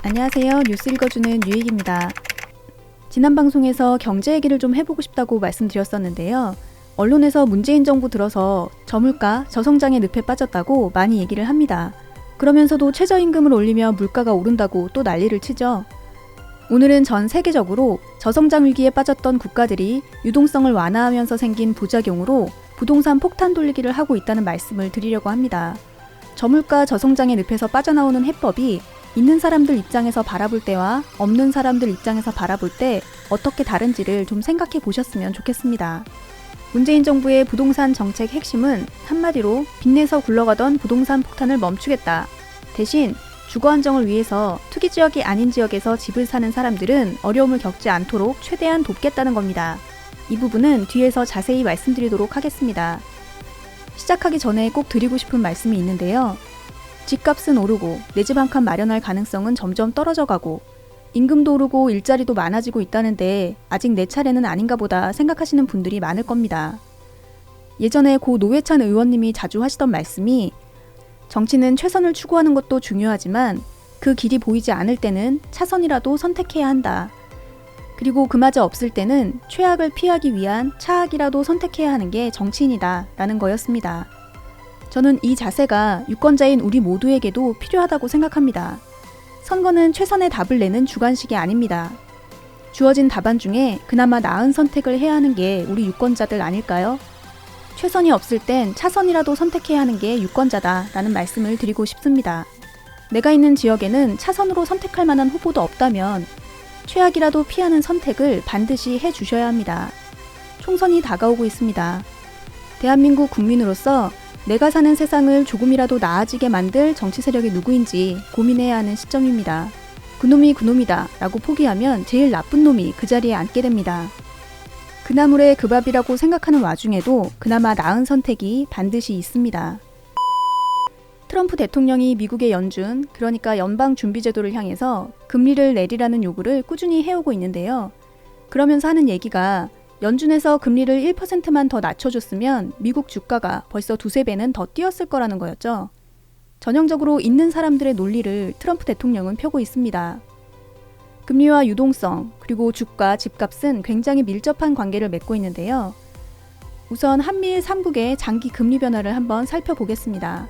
안녕하세요. 뉴스 읽어주는 유익입니다. 지난 방송에서 경제 얘기를 좀 해보고 싶다고 말씀드렸었는데요. 언론에서 문재인 정부 들어서 저물가, 저성장의 늪에 빠졌다고 많이 얘기를 합니다. 그러면서도 최저임금을 올리며 물가가 오른다고 또 난리를 치죠. 오늘은 전 세계적으로 저성장 위기에 빠졌던 국가들이 유동성을 완화하면서 생긴 부작용으로 부동산 폭탄 돌리기를 하고 있다는 말씀을 드리려고 합니다. 저물가, 저성장의 늪에서 빠져나오는 해법이 있는 사람들 입장에서 바라볼 때와 없는 사람들 입장에서 바라볼 때 어떻게 다른지를 좀 생각해 보셨으면 좋겠습니다. 문재인 정부의 부동산 정책 핵심은 한마디로 빚내서 굴러가던 부동산 폭탄을 멈추겠다. 대신 주거 안정을 위해서 투기 지역이 아닌 지역에서 집을 사는 사람들은 어려움을 겪지 않도록 최대한 돕겠다는 겁니다. 이 부분은 뒤에서 자세히 말씀드리도록 하겠습니다. 시작하기 전에 꼭 드리고 싶은 말씀이 있는데요. 집값은 오르고 내 집 한 칸 마련할 가능성은 점점 떨어져가고 임금도 오르고 일자리도 많아지고 있다는데 아직 내 차례는 아닌가 보다 생각하시는 분들이 많을 겁니다. 예전에 고 노회찬 의원님이 자주 하시던 말씀이 정치는 최선을 추구하는 것도 중요하지만 그 길이 보이지 않을 때는 차선이라도 선택해야 한다. 그리고 그마저 없을 때는 최악을 피하기 위한 차악이라도 선택해야 하는 게 정치인이다 라는 거였습니다. 저는 이 자세가 유권자인 우리 모두에게도 필요하다고 생각합니다. 선거는 최선의 답을 내는 주관식이 아닙니다. 주어진 답안 중에 그나마 나은 선택을 해야 하는 게 우리 유권자들 아닐까요? 최선이 없을 땐 차선이라도 선택해야 하는 게 유권자다 라는 말씀을 드리고 싶습니다. 내가 있는 지역에는 차선으로 선택할 만한 후보도 없다면 최악이라도 피하는 선택을 반드시 해주셔야 합니다. 총선이 다가오고 있습니다. 대한민국 국민으로서 내가 사는 세상을 조금이라도 나아지게 만들 정치 세력이 누구인지 고민해야 하는 시점입니다. 그놈이 그놈이다 라고 포기하면 제일 나쁜 놈이 그 자리에 앉게 됩니다. 그 나물에 그 밥이라고 생각하는 와중에도 그나마 나은 선택이 반드시 있습니다. 트럼프 대통령이 미국의 연준, 그러니까 연방준비제도를 향해서 금리를 내리라는 요구를 꾸준히 해오고 있는데요. 그러면서 하는 얘기가 연준에서 금리를 1%만 더 낮춰줬으면 미국 주가가 벌써 두세 배는 더 뛰었을 거라는 거였죠. 전형적으로 있는 사람들의 논리를 트럼프 대통령은 펴고 있습니다. 금리와 유동성, 그리고 주가, 집값은 굉장히 밀접한 관계를 맺고 있는데요. 우선 한미일 3국의 장기 금리 변화를 한번 살펴보겠습니다.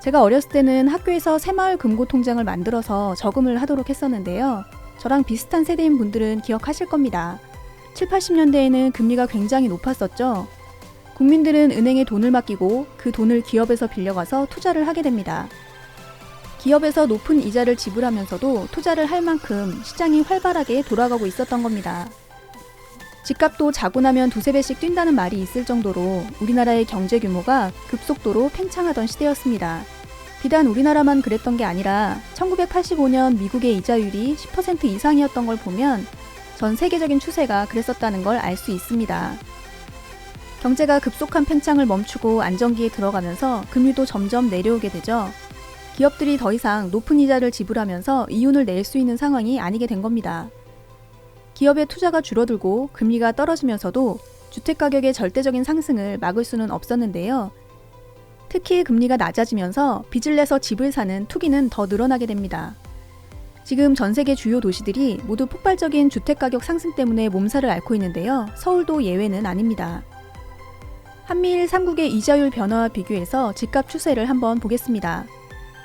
제가 어렸을 때는 학교에서 새마을 금고 통장을 만들어서 저금을 하도록 했었는데요. 저랑 비슷한 세대인 분들은 기억하실 겁니다. 7, 80년대에는 금리가 굉장히 높았었죠. 국민들은 은행에 돈을 맡기고 그 돈을 기업에서 빌려가서 투자를 하게 됩니다. 기업에서 높은 이자를 지불하면서도 투자를 할 만큼 시장이 활발하게 돌아가고 있었던 겁니다. 집값도 자고 나면 두세 배씩 뛴다는 말이 있을 정도로 우리나라의 경제 규모가 급속도로 팽창하던 시대였습니다. 비단 우리나라만 그랬던 게 아니라 1985년 미국의 이자율이 10% 이상이었던 걸 보면 전 세계적인 추세가 그랬었다는 걸 알 수 있습니다. 경제가 급속한 팽창을 멈추고 안정기에 들어가면서 금리도 점점 내려오게 되죠. 기업들이 더 이상 높은 이자를 지불하면서 이윤을 낼 수 있는 상황이 아니게 된 겁니다. 기업의 투자가 줄어들고 금리가 떨어지면서도 주택가격의 절대적인 상승을 막을 수는 없었는데요. 특히 금리가 낮아지면서 빚을 내서 집을 사는 투기는 더 늘어나게 됩니다. 지금 전 세계 주요 도시들이 모두 폭발적인 주택가격 상승 때문에 몸살을 앓고 있는데요. 서울도 예외는 아닙니다. 한미일 3국의 이자율 변화와 비교해서 집값 추세를 한번 보겠습니다.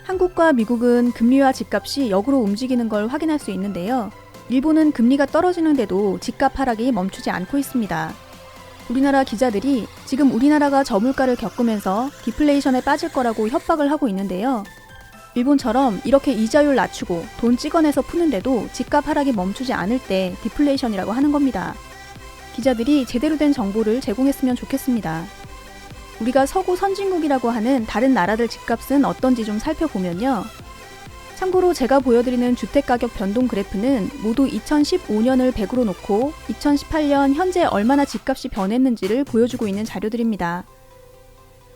한국과 미국은 금리와 집값이 역으로 움직이는 걸 확인할 수 있는데요. 일본은 금리가 떨어지는데도 집값 하락이 멈추지 않고 있습니다. 우리나라 기자들이 지금 우리나라가 저물가를 겪으면서 디플레이션에 빠질 거라고 협박을 하고 있는데요. 일본처럼 이렇게 이자율 낮추고 돈 찍어내서 푸는데도 집값 하락이 멈추지 않을 때 디플레이션이라고 하는 겁니다. 기자들이 제대로 된 정보를 제공했으면 좋겠습니다. 우리가 서구 선진국이라고 하는 다른 나라들 집값은 어떤지 좀 살펴보면요. 참고로 제가 보여드리는 주택가격 변동 그래프는 모두 2015년을 100으로 놓고 2018년 현재 얼마나 집값이 변했는지를 보여주고 있는 자료들입니다.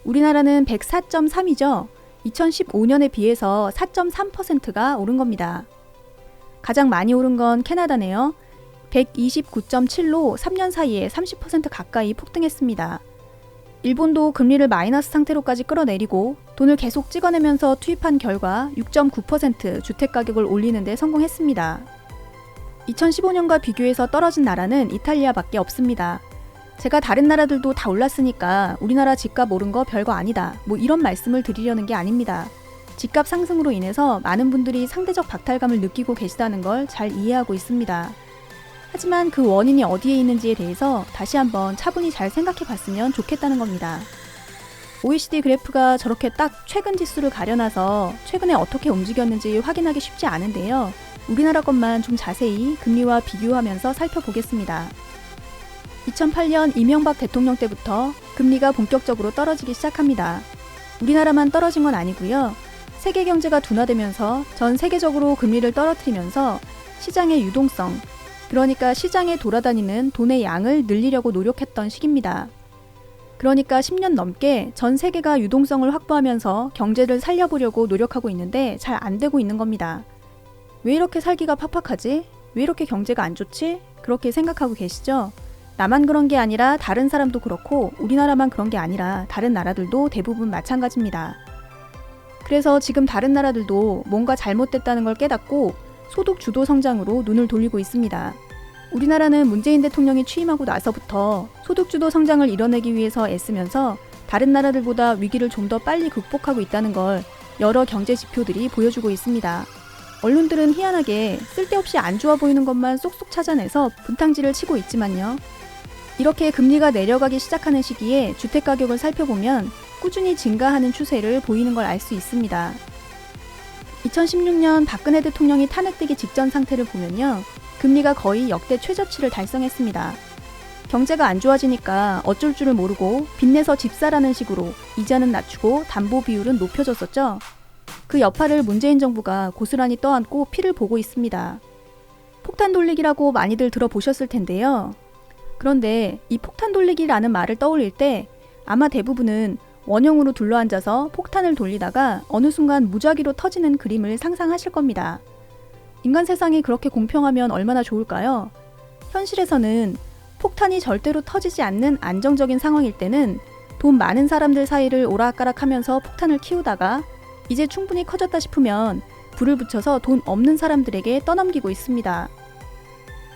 우리나라는 104.3이죠. 2015년에 비해서 4.3%가 오른 겁니다. 가장 많이 오른 건 캐나다네요. 129.7로 3년 사이에 30% 가까이 폭등했습니다. 일본도 금리를 마이너스 상태로까지 끌어내리고 돈을 계속 찍어내면서 투입한 결과 6.9% 주택가격을 올리는 데 성공했습니다. 2015년과 비교해서 떨어진 나라는 이탈리아밖에 없습니다. 제가 다른 나라들도 다 올랐으니까 우리나라 집값 오른 거 별거 아니다, 뭐 이런 말씀을 드리려는 게 아닙니다. 집값 상승으로 인해서 많은 분들이 상대적 박탈감을 느끼고 계시다는 걸 잘 이해하고 있습니다. 하지만 그 원인이 어디에 있는지에 대해서 다시 한번 차분히 잘 생각해 봤으면 좋겠다는 겁니다. OECD 그래프가 저렇게 딱 최근 지수를 가려놔서 최근에 어떻게 움직였는지 확인하기 쉽지 않은데요. 우리나라 것만 좀 자세히 금리와 비교하면서 살펴보겠습니다. 2008년 이명박 대통령 때부터 금리가 본격적으로 떨어지기 시작합니다. 우리나라만 떨어진 건 아니고요. 세계 경제가 둔화되면서 전 세계적으로 금리를 떨어뜨리면서 시장의 유동성, 그러니까 시장에 돌아다니는 돈의 양을 늘리려고 노력했던 시기입니다. 그러니까 10년 넘게 전 세계가 유동성을 확보하면서 경제를 살려보려고 노력하고 있는데 잘 안 되고 있는 겁니다. 왜 이렇게 살기가 팍팍하지? 왜 이렇게 경제가 안 좋지? 그렇게 생각하고 계시죠? 나만 그런 게 아니라 다른 사람도 그렇고 우리나라만 그런 게 아니라 다른 나라들도 대부분 마찬가지입니다. 그래서 지금 다른 나라들도 뭔가 잘못됐다는 걸 깨닫고 소득 주도 성장으로 눈을 돌리고 있습니다. 우리나라는 문재인 대통령이 취임하고 나서부터 소득 주도 성장을 이뤄내기 위해서 애쓰면서 다른 나라들보다 위기를 좀 더 빨리 극복하고 있다는 걸 여러 경제 지표들이 보여주고 있습니다. 언론들은 희한하게 쓸데없이 안 좋아 보이는 것만 쏙쏙 찾아내서 분탕질을 치고 있지만요. 이렇게 금리가 내려가기 시작하는 시기에 주택가격을 살펴보면 꾸준히 증가하는 추세를 보이는 걸 알 수 있습니다. 2016년 박근혜 대통령이 탄핵되기 직전 상태를 보면요. 금리가 거의 역대 최저치를 달성했습니다. 경제가 안 좋아지니까 어쩔 줄을 모르고 빚내서 집 사라는 식으로 이자는 낮추고 담보 비율은 높여줬었죠. 그 여파를 문재인 정부가 고스란히 떠안고 피를 보고 있습니다. 폭탄 돌리기라고 많이들 들어보셨을 텐데요. 그런데 이 폭탄 돌리기라는 말을 떠올릴 때 아마 대부분은 원형으로 둘러앉아서 폭탄을 돌리다가 어느 순간 무작위로 터지는 그림을 상상하실 겁니다. 인간 세상이 그렇게 공평하면 얼마나 좋을까요? 현실에서는 폭탄이 절대로 터지지 않는 안정적인 상황일 때는 돈 많은 사람들 사이를 오락가락하면서 폭탄을 키우다가 이제 충분히 커졌다 싶으면 불을 붙여서 돈 없는 사람들에게 떠넘기고 있습니다.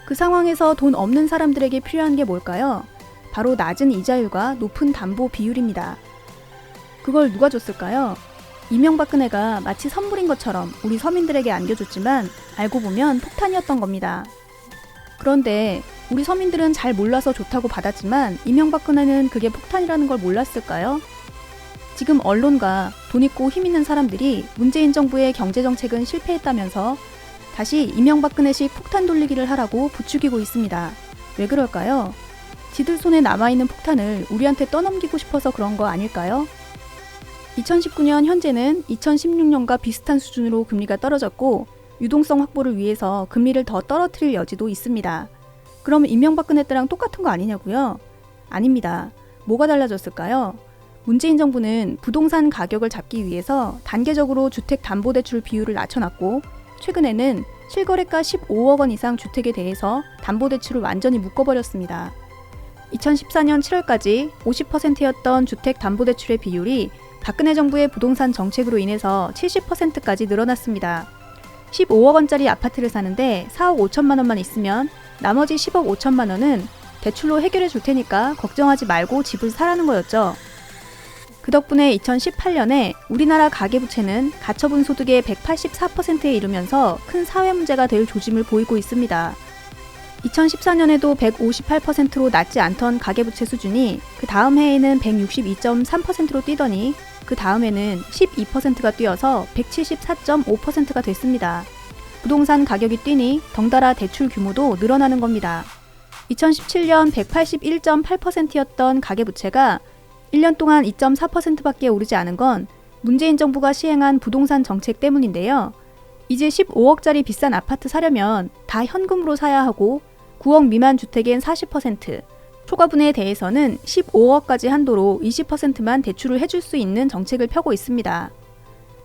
그 상황에서 돈 없는 사람들에게 필요한 게 뭘까요? 바로 낮은 이자율과 높은 담보 비율입니다. 그걸 누가 줬을까요? 이명박근혜가 마치 선물인 것처럼 우리 서민들에게 안겨줬지만 알고 보면 폭탄이었던 겁니다. 그런데 우리 서민들은 잘 몰라서 좋다고 받았지만 이명박근혜는 그게 폭탄이라는 걸 몰랐을까요? 지금 언론과 돈 있고 힘 있는 사람들이 문재인 정부의 경제정책은 실패했다면서 다시 이명박근혜식 폭탄 돌리기를 하라고 부추기고 있습니다. 왜 그럴까요? 지들 손에 남아있는 폭탄을 우리한테 떠넘기고 싶어서 그런 거 아닐까요? 2019년 현재는 2016년과 비슷한 수준으로 금리가 떨어졌고 유동성 확보를 위해서 금리를 더 떨어뜨릴 여지도 있습니다. 그럼 이명박근혜 때랑 똑같은 거 아니냐고요? 아닙니다. 뭐가 달라졌을까요? 문재인 정부는 부동산 가격을 잡기 위해서 단계적으로 주택담보대출 비율을 낮춰놨고 최근에는 실거래가 15억 원 이상 주택에 대해서 담보대출을 완전히 묶어버렸습니다. 2014년 7월까지 50%였던 주택담보대출의 비율이 박근혜 정부의 부동산 정책으로 인해서 70%까지 늘어났습니다. 15억 원짜리 아파트를 사는데 4억 5천만 원만 있으면 나머지 10억 5천만 원은 대출로 해결해 줄 테니까 걱정하지 말고 집을 사라는 거였죠. 그 덕분에 2018년에 우리나라 가계부채는 가처분 소득의 184%에 이르면서 큰 사회 문제가 될 조짐을 보이고 있습니다. 2014년에도 158%로 낮지 않던 가계부채 수준이 그 다음 해에는 162.3%로 뛰더니 그 다음에는 12%가 뛰어서 174.5%가 됐습니다. 부동산 가격이 뛰니 덩달아 대출 규모도 늘어나는 겁니다. 2017년 181.8%였던 가계부채가 1년 동안 2.4%밖에 오르지 않은 건 문재인 정부가 시행한 부동산 정책 때문인데요. 이제 15억짜리 비싼 아파트 사려면 다 현금으로 사야 하고 9억 미만 주택엔 40%, 초과분에 대해서는 15억까지 한도로 20%만 대출을 해줄 수 있는 정책을 펴고 있습니다.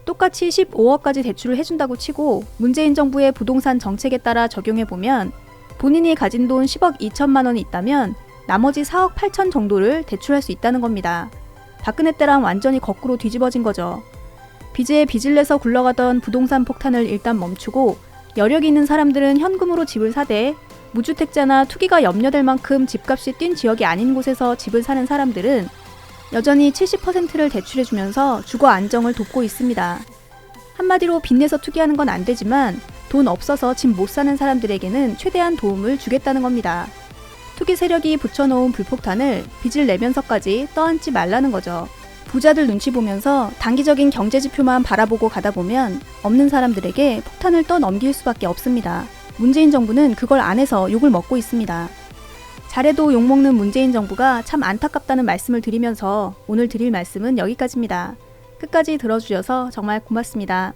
똑같이 15억까지 대출을 해준다고 치고 문재인 정부의 부동산 정책에 따라 적용해보면 본인이 가진 돈 10억 2천만 원이 있다면 나머지 4억 8천 정도를 대출할 수 있다는 겁니다. 박근혜 때랑 완전히 거꾸로 뒤집어진 거죠. 빚에 빚을 내서 굴러가던 부동산 폭탄을 일단 멈추고 여력이 있는 사람들은 현금으로 집을 사되 무주택자나 투기가 염려될 만큼 집값이 뛴 지역이 아닌 곳에서 집을 사는 사람들은 여전히 70%를 대출해주면서 주거 안정을 돕고 있습니다. 한마디로 빚내서 투기하는 건 안 되지만 돈 없어서 집 못 사는 사람들에게는 최대한 도움을 주겠다는 겁니다. 투기 세력이 붙여놓은 불폭탄을 빚을 내면서까지 떠안지 말라는 거죠. 부자들 눈치 보면서 단기적인 경제지표만 바라보고 가다 보면 없는 사람들에게 폭탄을 떠넘길 수밖에 없습니다. 문재인 정부는 그걸 안 해서 욕을 먹고 있습니다. 잘해도 욕먹는 문재인 정부가 참 안타깝다는 말씀을 드리면서 오늘 드릴 말씀은 여기까지입니다. 끝까지 들어주셔서 정말 고맙습니다.